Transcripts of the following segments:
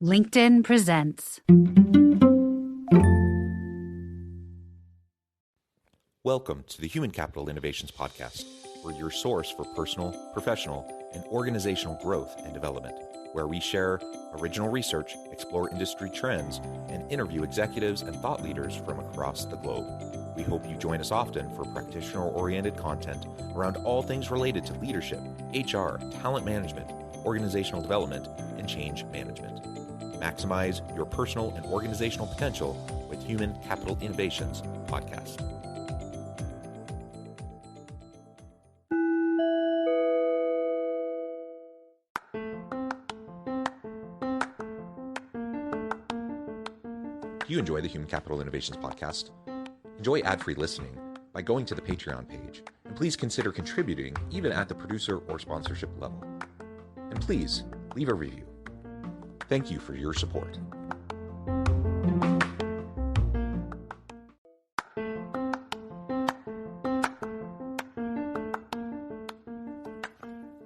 LinkedIn presents. Welcome to the Human Capital Innovations Podcast. We're your source for personal, professional, and organizational growth and development, where we share original research, explore industry trends, and interview executives and thought leaders from across the globe. We hope you join us often for practitioner-oriented content around all things related to leadership, HR, talent management, organizational development, and change management. Maximize your personal and organizational potential with Human Capital Innovations Podcast. Do you enjoy the Human Capital Innovations Podcast? Enjoy ad-free listening by going to the Patreon page, and please consider contributing even at the producer or sponsorship level. And please leave a review. Thank you for your support.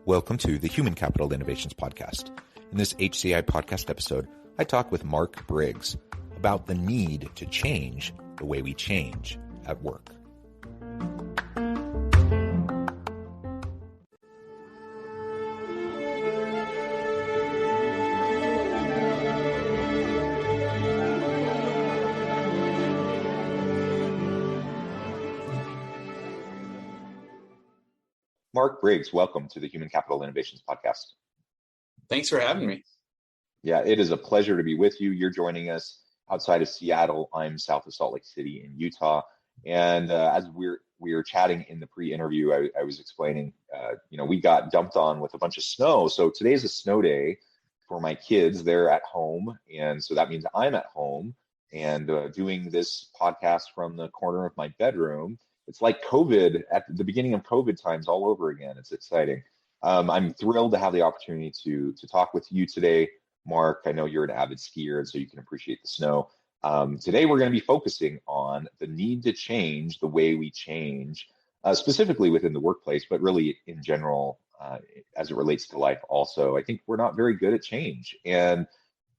Welcome to the Human Capital Innovations Podcast. In this HCI Podcast episode, I talk with Mark Briggs about the need to change the way we change at work. Mark Briggs, welcome to the Human Capital Innovations Podcast. Thanks for having me. Yeah, it is a pleasure to be with you. You're joining us outside of Seattle. I'm south of Salt Lake City in Utah. And as we were chatting in the pre-interview, I was explaining, we got dumped on with a bunch of snow. So today's a snow day for my kids. They're at home. And so that means I'm at home and doing this podcast from the corner of my bedroom. It's like COVID at the beginning of COVID times all over again. It's exciting. I'm thrilled to have the opportunity to talk with you today, Mark. I know you're an avid skier, and so you can appreciate the snow. Today, we're going to be focusing on the need to change the way we change, specifically within the workplace, but really in general, as it relates to life also. I think we're not very good at change, and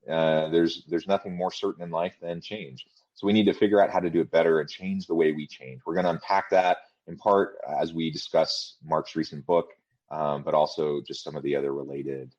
there's nothing more certain in life than change. So we need to figure out how to do it better and change the way we change. We're going to unpack that in part as we discuss Mark's recent book, but also just some of the other related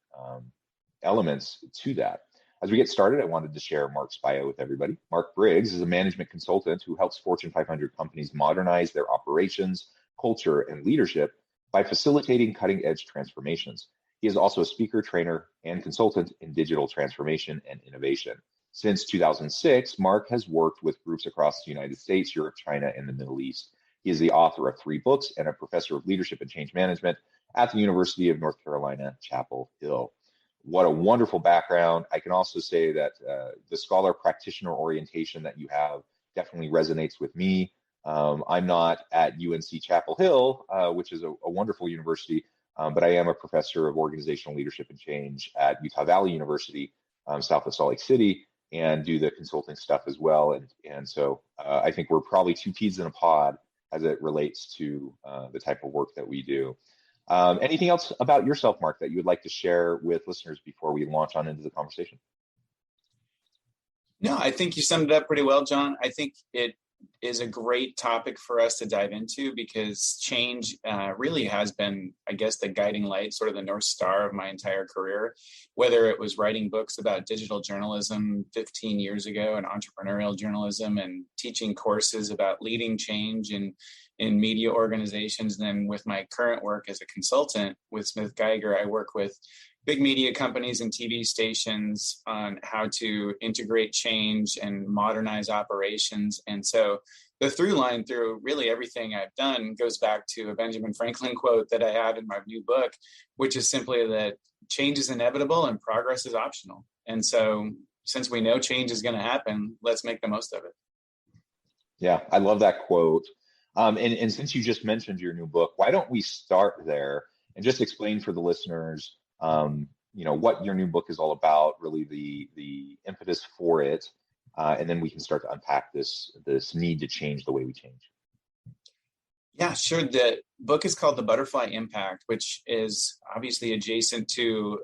elements to that. As we get started, I wanted to share Mark's bio with everybody. Mark Briggs is a management consultant who helps Fortune 500 companies modernize their operations, culture, and leadership by facilitating cutting-edge transformations. He is also a speaker, trainer, and consultant in digital transformation and innovation. Since 2006, Mark has worked with groups across the United States, Europe, China, and the Middle East. He is the author of 3 books and a professor of leadership and change management at the University of North Carolina, Chapel Hill. What a wonderful background. I can also say that the scholar practitioner orientation that you have definitely resonates with me. I'm not at UNC Chapel Hill, which is a wonderful university, but I am a professor of organizational leadership and change at Utah Valley University, south of Salt Lake City, and do the consulting stuff as well. And so I think we're probably 2 peas in a pod as it relates to the type of work that we do. Anything else about yourself, Mark, that you would like to share with listeners before we launch on into the conversation? No, I think you summed it up pretty well, John. I think it is a great topic for us to dive into because change really has been, I guess, the guiding light, sort of the North Star of my entire career, whether it was writing books about digital journalism 15 years ago and entrepreneurial journalism and teaching courses about leading change in media organizations. And then with my current work as a consultant with Smith Geiger, I work with big media companies and TV stations on how to integrate change and modernize operations. And so the through line through really everything I've done goes back to a Benjamin Franklin quote that I have in my new book, which is simply that change is inevitable and progress is optional. And so since we know change is going to happen, let's make the most of it. Yeah, I love that quote. And since you just mentioned your new book, why don't we start there and just explain for the listeners what your new book is all about, really the impetus for it, and then we can start to unpack this need to change the way we change. Yeah, sure. The book is called The Butterfly Impact, which is obviously adjacent to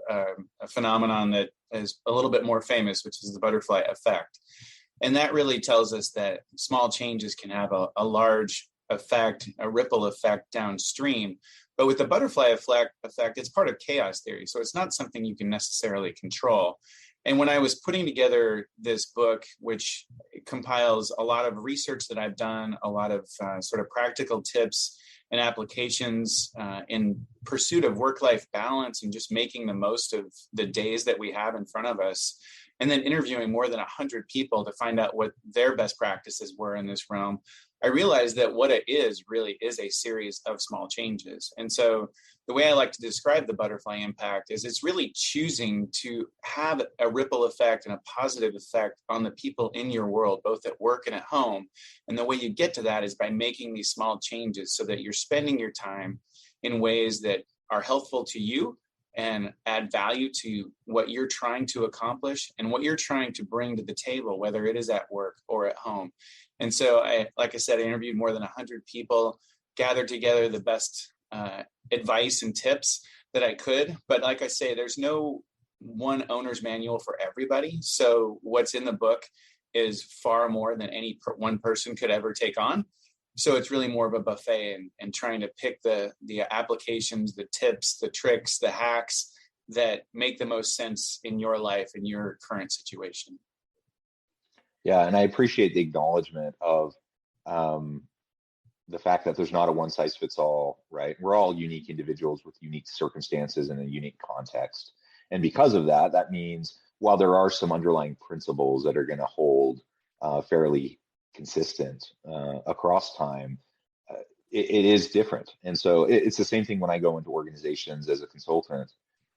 a phenomenon that is a little bit more famous, which is the butterfly effect. And that really tells us that small changes can have a large effect, a ripple effect downstream. But with the butterfly effect, it's part of chaos theory. So it's not something you can necessarily control. And when I was putting together this book, which compiles a lot of research that I've done, a lot of sort of practical tips and applications in pursuit of work-life balance and just making the most of the days that we have in front of us, and then interviewing more than 100 people to find out what their best practices were in this realm, I realized that what it is really is a series of small changes. And so the way I like to describe the butterfly impact is it's really choosing to have a ripple effect and a positive effect on the people in your world, both at work and at home. And the way you get to that is by making these small changes so that you're spending your time in ways that are helpful to you and add value to what you're trying to accomplish and what you're trying to bring to the table, whether it is at work or at home. And so like I said, I interviewed more than 100 people, gathered together the best advice and tips that I could. But like I say, there's no one owner's manual for everybody. So what's in the book is far more than any one person could ever take on. So it's really more of a buffet and trying to pick the applications, the tips, the tricks, the hacks that make the most sense in your life, in your current situation. Yeah, and I appreciate the acknowledgement of the fact that there's not a one size fits all, right? We're all unique individuals with unique circumstances and a unique context. And because of that, that means while there are some underlying principles that are going to hold fairly consistent across time, it is different. And so it's the same thing when I go into organizations as a consultant.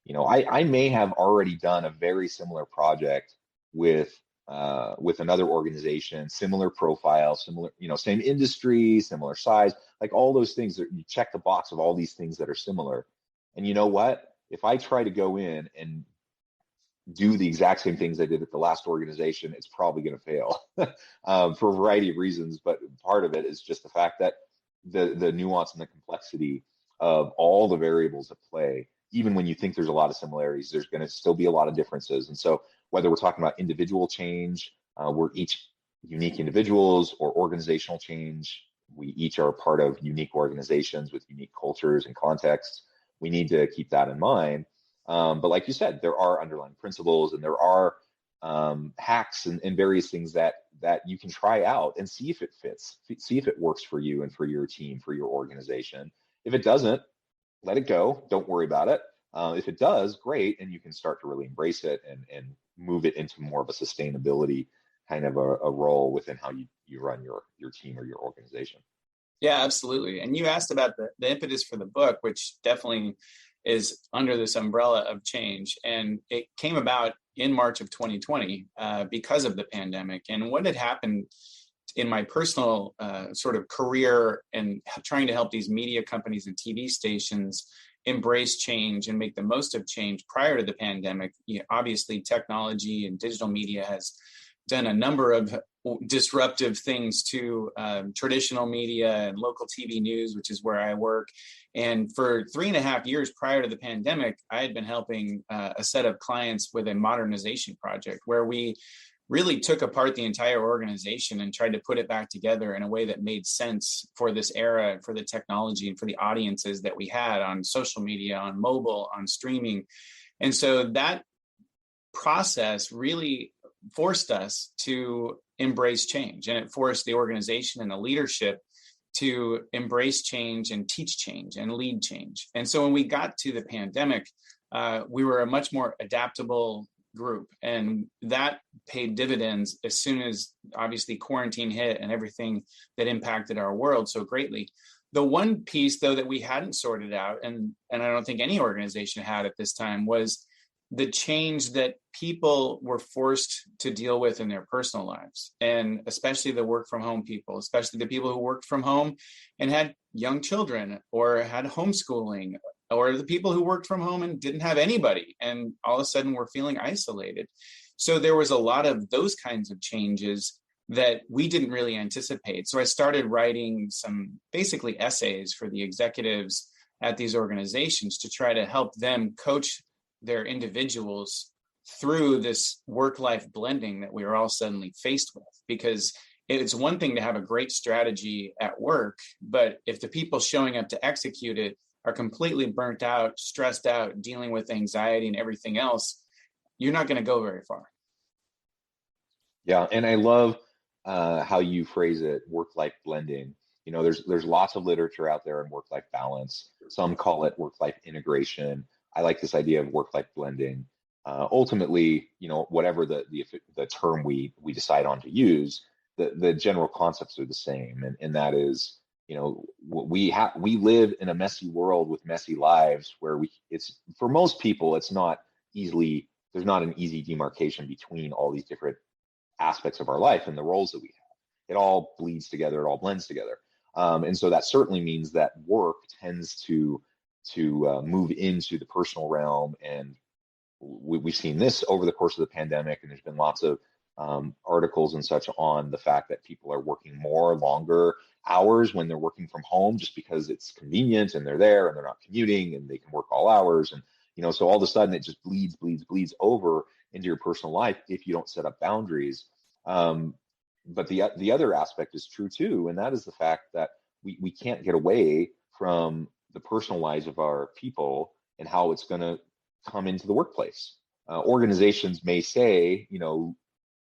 You know, I may have already done a very similar project with another organization, similar profile, similar, you know, same industry, similar size, like all those things that you check the box of all these things that are similar. And you know what? If I try to go in and do the exact same things I did at the last organization, it's probably going to fail for a variety of reasons. But part of it is just the fact that the nuance and the complexity of all the variables at play, even when you think there's a lot of similarities, there's going to still be a lot of differences. And so whether we're talking about individual change, we're each unique individuals, or organizational change, we each are part of unique organizations with unique cultures and contexts. We need to keep that in mind. But like you said, there are underlying principles and there are hacks and various things that you can try out and see if it fits, see if it works for you and for your team, for your organization. If it doesn't, let it go. Don't worry about it. If it does, great. And you can start to really embrace it and move it into more of a sustainability kind of a role within how you run your team or your organization. Yeah, absolutely. And you asked about the impetus for the book, which definitely is under this umbrella of change. And it came about in March of 2020 because of the pandemic. And what had happened in my personal sort of career and trying to help these media companies and TV stations embrace change and make the most of change prior to the pandemic. You know, obviously, technology and digital media has done a number of disruptive things to traditional media and local TV news, which is where I work. And for 3.5 years prior to the pandemic, I had been helping a set of clients with a modernization project where we really took apart the entire organization and tried to put it back together in a way that made sense for this era, for the technology, and for the audiences that we had on social media, on mobile, on streaming. And so that process really forced us to embrace change, and it forced the organization and the leadership to embrace change and teach change and lead change. And so when we got to the pandemic, we were a much more adaptable group, and that paid dividends as soon as obviously quarantine hit and everything that impacted our world so greatly. The one piece though that we hadn't sorted out, and I don't think any organization had at this time, was the change that people were forced to deal with in their personal lives, and especially the work from home people, especially the people who worked from home and had young children or had homeschooling, or the people who worked from home and didn't have anybody, and all of a sudden were feeling isolated. So there was a lot of those kinds of changes that we didn't really anticipate. So I started writing some basically essays for the executives at these organizations to try to help them coach their individuals through this work-life blending that we are all suddenly faced with. Because it's one thing to have a great strategy at work, but if the people showing up to execute it are completely burnt out, stressed out, dealing with anxiety and everything else, you're not going to go very far. Yeah, and I love how you phrase it, work-life blending. There's lots of literature out there on work-life balance. Some call it work-life integration. I like this idea of work-life blending. Ultimately, whatever the term we decide on to use, the general concepts are the same, and that is, we live in a messy world with messy lives where it's for most people, it's not easily, there's not an easy demarcation between all these different aspects of our life and the roles that we have. It all bleeds together, it all blends together. And so that certainly means that work tends to move into the personal realm. And we've seen this over the course of the pandemic, and there's been lots of articles and such on the fact that people are working longer hours when they're working from home, just because it's convenient and they're there and they're not commuting and they can work all hours. And, so all of a sudden it just bleeds over into your personal life if you don't set up boundaries. But the other aspect is true too, and that is the fact that we can't get away from the personal lives of our people and how it's going to come into the workplace. Organizations may say,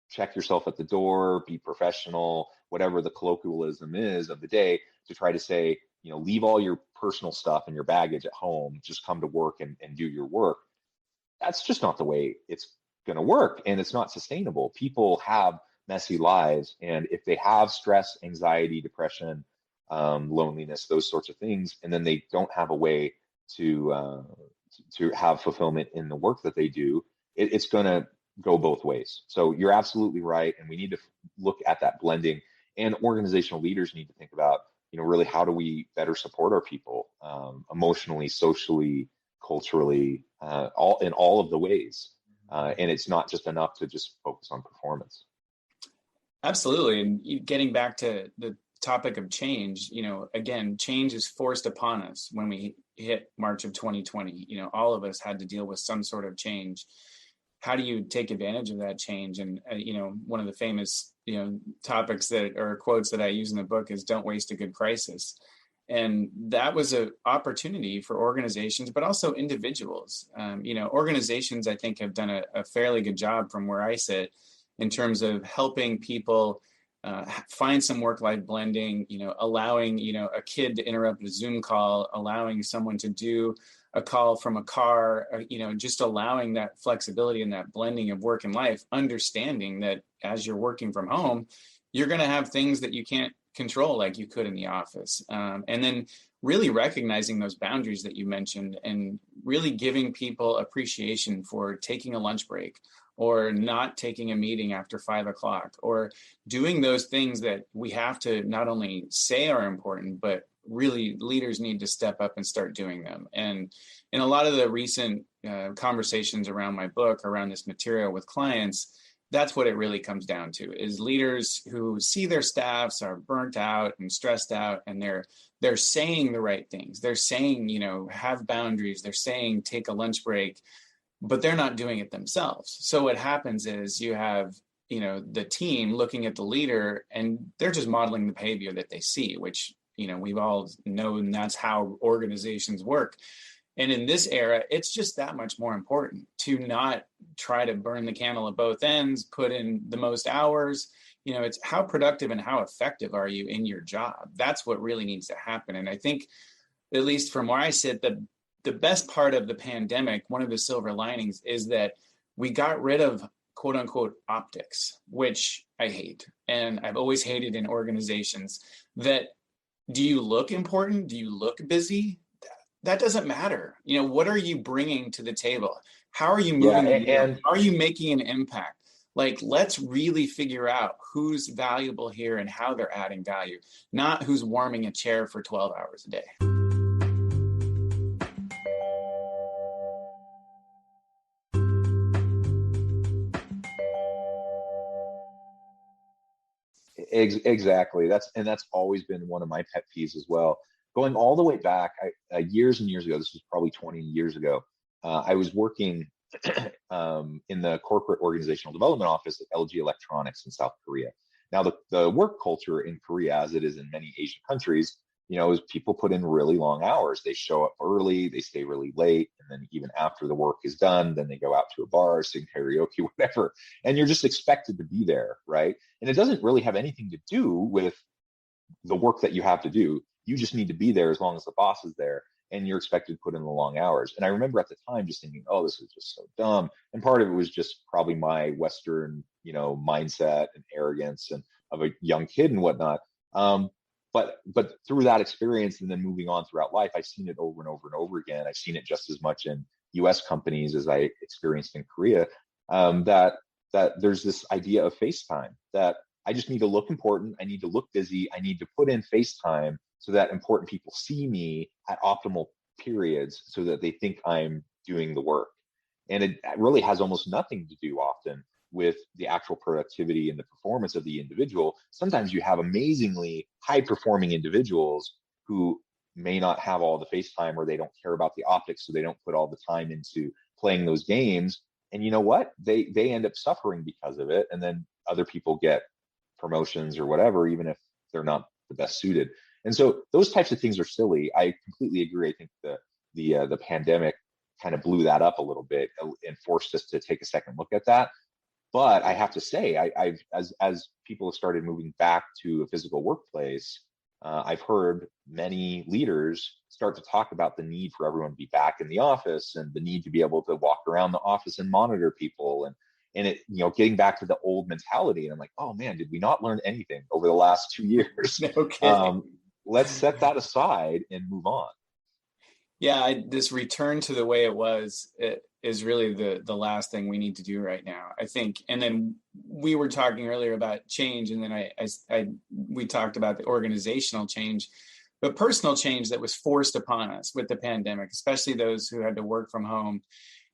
check yourself at the door, be professional, whatever the colloquialism is of the day, to try to say, leave all your personal stuff and your baggage at home, just come to work and do your work. That's just not the way it's going to work, and it's not sustainable. People have messy lives, and if they have stress, anxiety, depression, loneliness, those sorts of things, and then they don't have a way to have fulfillment in the work that they do, it's going to go both ways. So you're absolutely right, and we need to look at that blending, and organizational leaders need to think about, really, how do we better support our people, emotionally, socially, culturally, in all of the ways. And it's not just enough to just focus on performance. Absolutely. And getting back to the topic of change, again, change is forced upon us when we hit March of 2020. All of us had to deal with some sort of change. How do you take advantage of that change? And, one of the famous, topics or quotes that I use in the book is "Don't waste a good crisis." And that was an opportunity for organizations, but also individuals. Organizations, I think, have done a fairly good job from where I sit in terms of helping people find some work-life blending, allowing, a kid to interrupt a Zoom call, allowing someone to do a call from a car, just allowing that flexibility and that blending of work and life, understanding that as you're working from home, you're going to have things that you can't control like you could in the office. And then really recognizing those boundaries that you mentioned, and really giving people appreciation for taking a lunch break, or not taking a meeting after 5 o'clock, or doing those things that we have to not only say are important, but really leaders need to step up and start doing them. And in a lot of the recent conversations around my book, around this material with clients, that's what it really comes down to, is leaders who see their staffs are burnt out and stressed out, and they're saying the right things. They're saying, have boundaries. They're saying, take a lunch break, but they're not doing it themselves. So what happens is you have, the team looking at the leader, and they're just modeling the behavior that they see, which, we've all known that's how organizations work. And in this era, it's just that much more important to not try to burn the candle at both ends, put in the most hours. It's how productive and how effective are you in your job? That's what really needs to happen. And I think, at least from where I sit, the best part of the pandemic, one of the silver linings, is that we got rid of quote unquote optics, which I hate. And I've always hated in organizations that, do you look important? Do you look busy? That doesn't matter. What are you bringing to the table? How are you moving? And are you making an impact? Like, let's really figure out who's valuable here and how they're adding value, not who's warming a chair for 12 hours a day. Exactly. That's always been one of my pet peeves as well. Going all the way back, years and years ago, this was probably 20 years ago, I was working in the corporate organizational development office at LG Electronics in South Korea. Now, the work culture in Korea, as it is in many Asian countries, is people put in really long hours. They show up early, they stay really late, and then even after the work is done, then they go out to a bar, sing karaoke, whatever. And you're just expected to be there, right? And it doesn't really have anything to do with the work that you have to do. You just need to be there as long as the boss is there, and you're expected to put in the long hours. And I remember at the time just thinking, oh, this is just so dumb. And part of it was just probably my Western, mindset and arrogance and of a young kid and whatnot. But through that experience and then moving on throughout life, I've seen it over and over and over again. I've seen it just as much in US companies as I experienced in Korea, that there's this idea of FaceTime, that I just need to look important. I need to look busy. I need to put in FaceTime so that important people see me at optimal periods so that they think I'm doing the work. And it really has almost nothing to do often with the actual productivity and the performance of the individual. Sometimes you have amazingly high performing individuals who may not have all the FaceTime, or they don't care about the optics, so they don't put all the time into playing those games. And you know what? They end up suffering because of it. And then other people get promotions or whatever, even if they're not the best suited. And so those types of things are silly. I completely agree. I think the pandemic kind of blew that up a little bit and forced us to take a second look at that. But I have to say, I've as people have started moving back to a physical workplace, I've heard many leaders start to talk about the need for everyone to be back in the office and the need to be able to walk around the office and monitor people and it, getting back to the old mentality. And I'm like, oh man, did we not learn anything over the last 2 years? Okay. Let's set that aside and move on. Yeah, this return to the way it was is really the last thing we need to do right now, I think. And then we were talking earlier about change, and then we talked about the organizational change, but personal change that was forced upon us with the pandemic, especially those who had to work from home.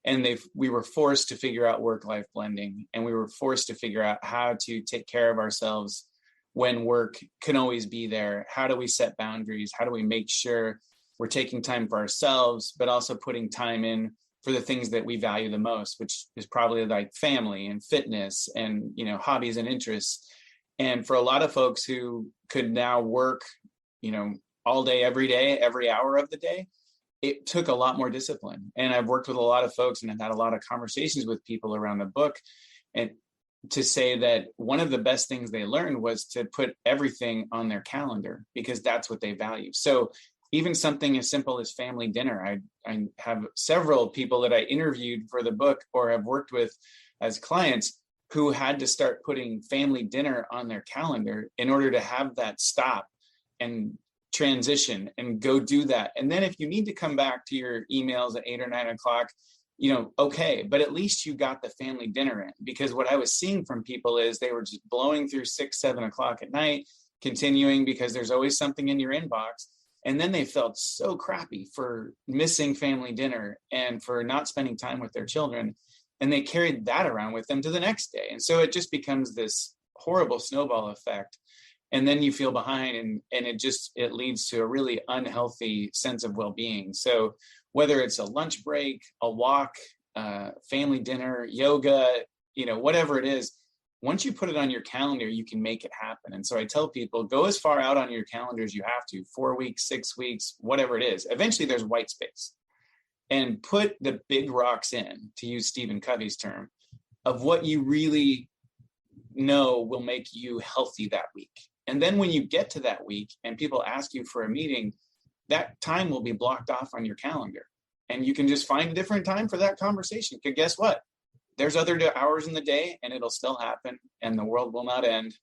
And we were forced to figure out work-life blending, and we were forced to figure out how to take care of ourselves when work can always be there. How do we set boundaries? How do we make sure we're taking time for ourselves, but also putting time in for the things that we value the most, which is probably like family and fitness and, hobbies and interests. And for a lot of folks who could now work, all day, every hour of the day, it took a lot more discipline. And I've worked with a lot of folks and I've had a lot of conversations with people around the book, and to say that one of the best things they learned was to put everything on their calendar, because that's what they value. So even something as simple as family dinner. I have several people that I interviewed for the book or have worked with as clients who had to start putting family dinner on their calendar in order to have that stop and transition and go do that. And then if you need to come back to your emails at 8 or 9 o'clock, okay, but at least you got the family dinner in. Because what I was seeing from people is they were just blowing through 6, 7 o'clock at night, continuing because there's always something in your inbox. And then they felt so crappy for missing family dinner and for not spending time with their children. And they carried that around with them to the next day. And so it just becomes this horrible snowball effect. And then you feel behind, and it leads to a really unhealthy sense of well-being. So whether it's a lunch break, a walk, family dinner, yoga, whatever it is, once you put it on your calendar, you can make it happen. And so I tell people, go as far out on your calendar as you have to, 4 weeks, 6 weeks, whatever it is. Eventually there's white space, and put the big rocks in, to use Stephen Covey's term, of what you really know will make you healthy that week. And then when you get to that week and people ask you for a meeting, that time will be blocked off on your calendar, and you can just find a different time for that conversation. Because guess what? There's other hours in the day, and it'll still happen, and the world will not end,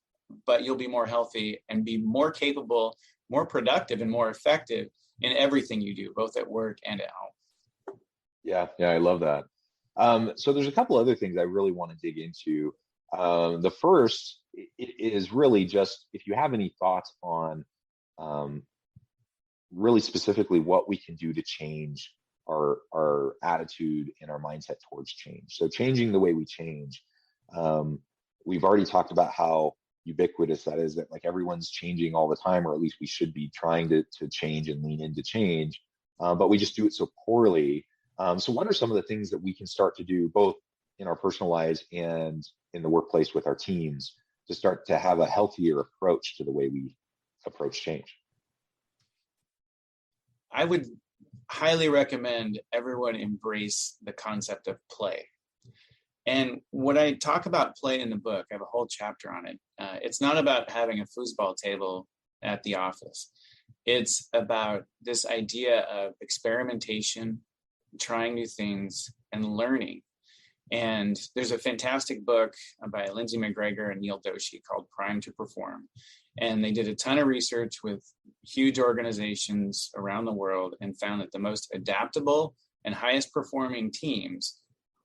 but you'll be more healthy and be more capable, more productive, and more effective in everything you do, both at work and at home. Yeah, I love that. So there's a couple other things I really want to dig into. The first is really just if you have any thoughts on really specifically what we can do to change our attitude and our mindset towards change. So changing the way we change. We've already talked about how ubiquitous that is, that like everyone's changing all the time, or at least we should be trying to change and lean into change. But we just do it so poorly So what are some of the things that we can start to do both in our personal lives and in the workplace with our teams to start to have a healthier approach to the way we approach change? I would highly recommend everyone embrace the concept of play. And when I talk about play in the book, I have a whole chapter on it. It's not about having a foosball table at the office. It's about this idea of experimentation, trying new things, and learning. And there's a fantastic book by Lindsay McGregor and Neil Doshi called Prime to Perform. And they did a ton of research with huge organizations around the world and found that the most adaptable and highest performing teams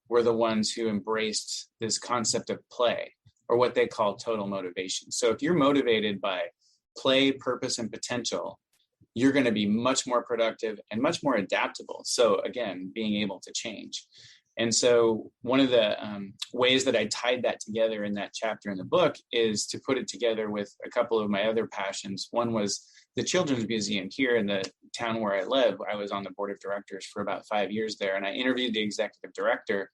were the ones who embraced this concept of play, or what they call total motivation. So if you're motivated by play, purpose, and potential, you're going to be much more productive and much more adaptable. So again, being able to change. And so one of the ways that I tied that together in that chapter in the book is to put it together with a couple of my other passions. One was the Children's Museum here in the town where I live. I was on the board of directors for about 5 years there, and I interviewed the executive director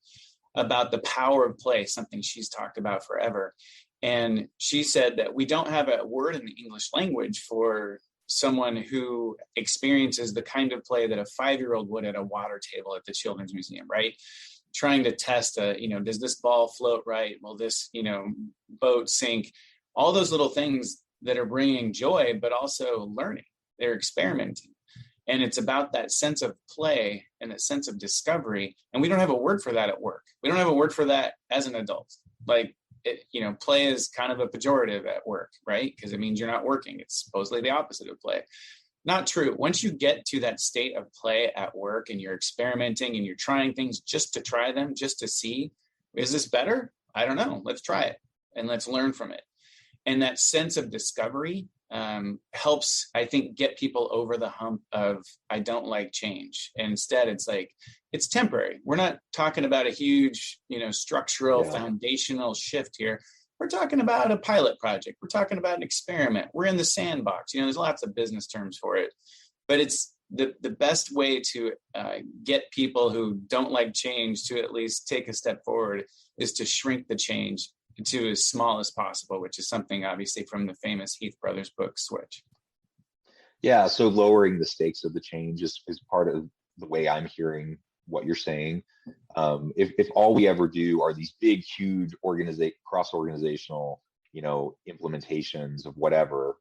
about the power of play, something she's talked about forever. And she said that we don't have a word in the English language for someone who experiences the kind of play that a 5-year-old would at a water table at the Children's Museum, right? Trying to test, does this ball float right? Will this, boat sink? All those little things that are bringing joy, but also learning. They're experimenting. And it's about that sense of play and that sense of discovery. And we don't have a word for that at work. We don't have a word for that as an adult. Play is kind of a pejorative at work, right? Because it means you're not working. It's supposedly the opposite of play. Not true. Once you get to that state of play at work and you're experimenting and you're trying things just to try them, just to see, is this better? I don't know. Let's try it and let's learn from it. And that sense of discovery helps, I think, get people over the hump of, I don't like change. And instead, it's like, it's temporary. We're not talking about a huge, structural, foundational shift here. We're talking about a pilot project. We're talking about an experiment. We're in the sandbox. There's lots of business terms for it, but it's the best way to get people who don't like change to at least take a step forward is to shrink the change to as small as possible, which is something obviously from the famous Heath Brothers book, Switch. Yeah, so lowering the stakes of the change is part of the way I'm hearing what you're saying. If all we ever do are these big, huge cross-organizational, implementations of whatever,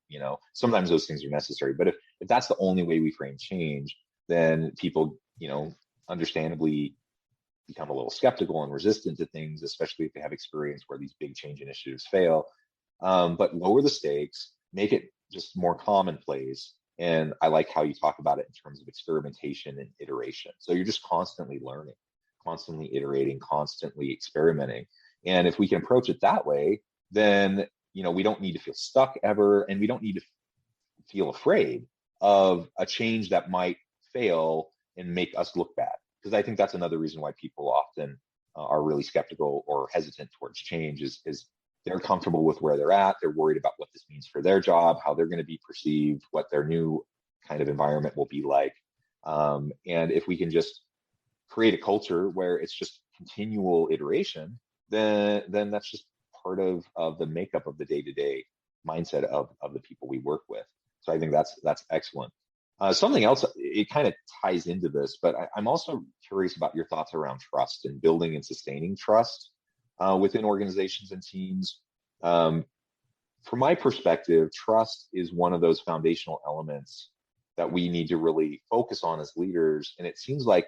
sometimes those things are necessary. But if that's the only way we frame change, then people, understandably become a little skeptical and resistant to things, especially if they have experience where these big change initiatives fail. But lower the stakes, make it just more commonplace. And I like how you talk about it in terms of experimentation and iteration. So you're just constantly learning, constantly iterating, constantly experimenting. And if we can approach it that way, then, we don't need to feel stuck ever. And we don't need to feel afraid of a change that might fail and make us look bad. Because I think that's another reason why people often are really skeptical or hesitant towards change is they're comfortable with where they're at. They're worried about what this means for their job, how they're going to be perceived, what their new kind of environment will be like. And if we can just create a culture where it's just continual iteration, then that's just part of the makeup of the day-to-day mindset of the people we work with. So I think that's excellent. Something else, it kind of ties into this, but I'm also curious about your thoughts around trust and building and sustaining trust within organizations and teams. From my perspective, trust is one of those foundational elements that we need to really focus on as leaders. And it seems like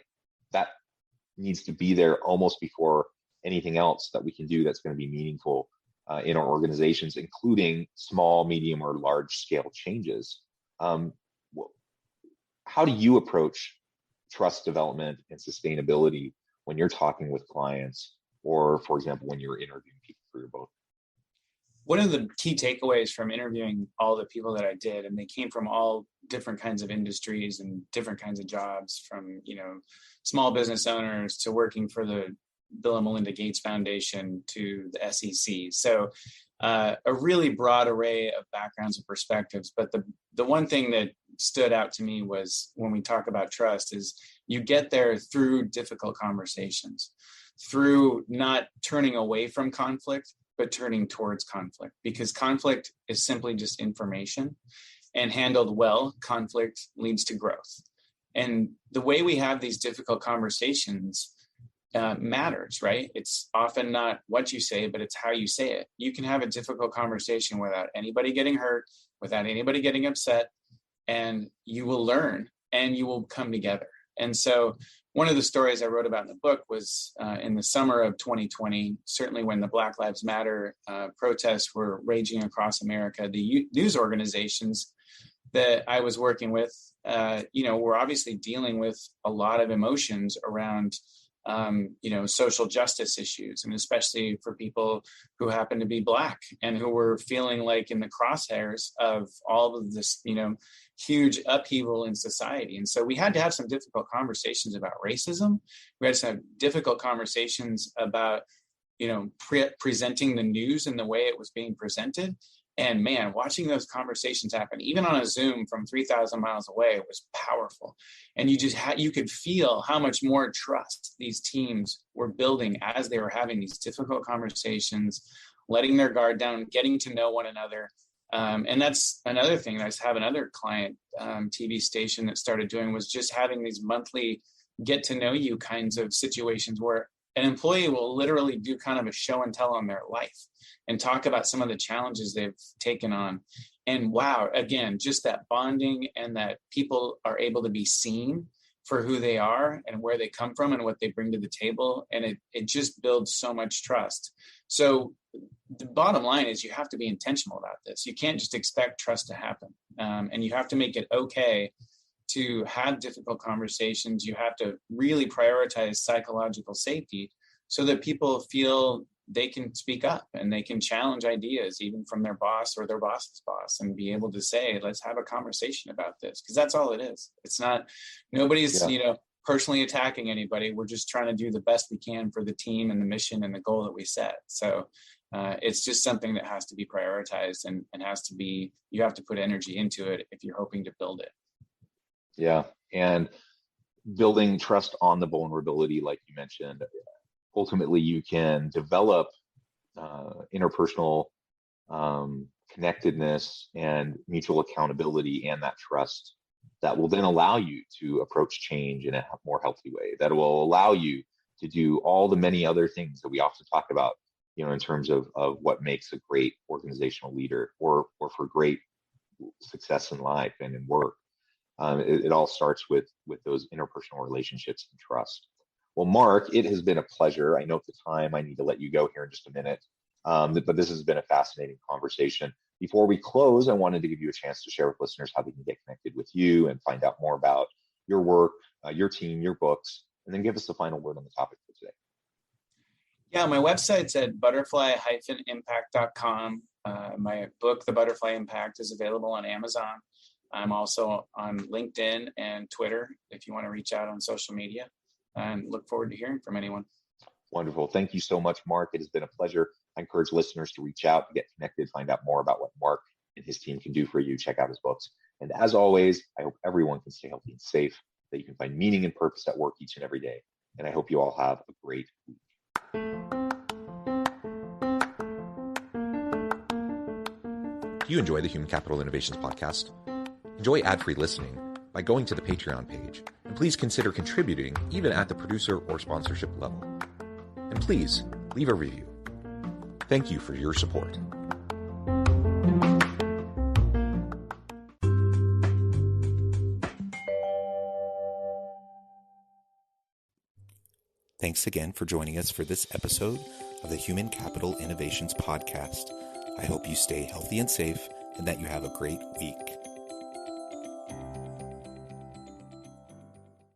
that needs to be there almost before anything else that we can do that's going to be meaningful in our organizations, including small, medium, or large scale changes. How do you approach trust development and sustainability when you're talking with clients, or, for example, when you're interviewing people for your both? One of the key takeaways from interviewing all the people that I did, and they came from all different kinds of industries and different kinds of jobs, from small business owners to working for the Bill and Melinda Gates Foundation to the SEC. So a really broad array of backgrounds and perspectives. But the one thing that stood out to me was when we talk about trust is you get there through difficult conversations, through not turning away from conflict, but turning towards conflict, because conflict is simply just information, and handled well, conflict leads to growth. And the way we have these difficult conversations matters, right? It's often not what you say, but it's how you say it. You can have a difficult conversation without anybody getting hurt, without anybody getting upset, and you will learn and you will come together. And so one of the stories I wrote about in the book was in the summer of 2020, certainly when the Black Lives Matter protests were raging across America, the news organizations that I was working with, were obviously dealing with a lot of emotions around social justice issues, and especially for people who happen to be Black and who were feeling like in the crosshairs of all of this, huge upheaval in society. And so we had to have some difficult conversations about racism. We had to have difficult conversations about, presenting the news in the way it was being presented. And man, watching those conversations happen, even on a Zoom from 3,000 miles away, was powerful. And you could feel how much more trust these teams were building as they were having these difficult conversations, letting their guard down, getting to know one another. And that's another thing I have another client TV station that started doing, was just having these monthly get to know you kinds of situations where an employee will literally do kind of a show and tell on their life and talk about some of the challenges they've taken on. And wow, again, just that bonding and that people are able to be seen for who they are and where they come from and what they bring to the table. And it just builds so much trust. So the bottom line is you have to be intentional about this. You can't just expect trust to happen. And you have to make it okay to have difficult conversations. You have to really prioritize psychological safety so that people feel they can speak up and they can challenge ideas even from their boss or their boss's boss, and be able to say, let's have a conversation about this, because that's all it is. It's not, nobody's, personally attacking anybody. We're just trying to do the best we can for the team and the mission and the goal that we set. So it's just something that has to be prioritized and has to be, you have to put energy into it if you're hoping to build it. Yeah. And building trust on the vulnerability, like you mentioned, ultimately you can develop interpersonal connectedness and mutual accountability, and that trust that will then allow you to approach change in a more healthy way, that will allow you to do all the many other things that we often talk about, in terms of what makes a great organizational leader or for great success in life and in work. It all starts with those interpersonal relationships and trust. Well, Mark, it has been a pleasure. I know at the time I need to let you go here in just a minute, but this has been a fascinating conversation. Before we close, I wanted to give you a chance to share with listeners how they can get connected with you and find out more about your work, your team, your books, and then give us the final word on the topic for today. Yeah, my website's at butterfly-impact.com. My book, The Butterfly Impact, is available on Amazon. I'm also on LinkedIn and Twitter if you want to reach out on social media, and look forward to hearing from anyone. Wonderful. Thank you so much, Mark. It has been a pleasure. I encourage listeners to reach out, get connected, find out more about what Mark and his team can do for you. Check out his books. And as always, I hope everyone can stay healthy and safe, that you can find meaning and purpose at work each and every day. And I hope you all have a great week. Do you enjoy the Human Capital Innovations podcast? Enjoy ad-free listening by going to the Patreon page, and please consider contributing even at the producer or sponsorship level. And please leave a review. Thank you for your support. Thanks again for joining us for this episode of the Human Capital Innovations podcast. I hope you stay healthy and safe and that you have a great week.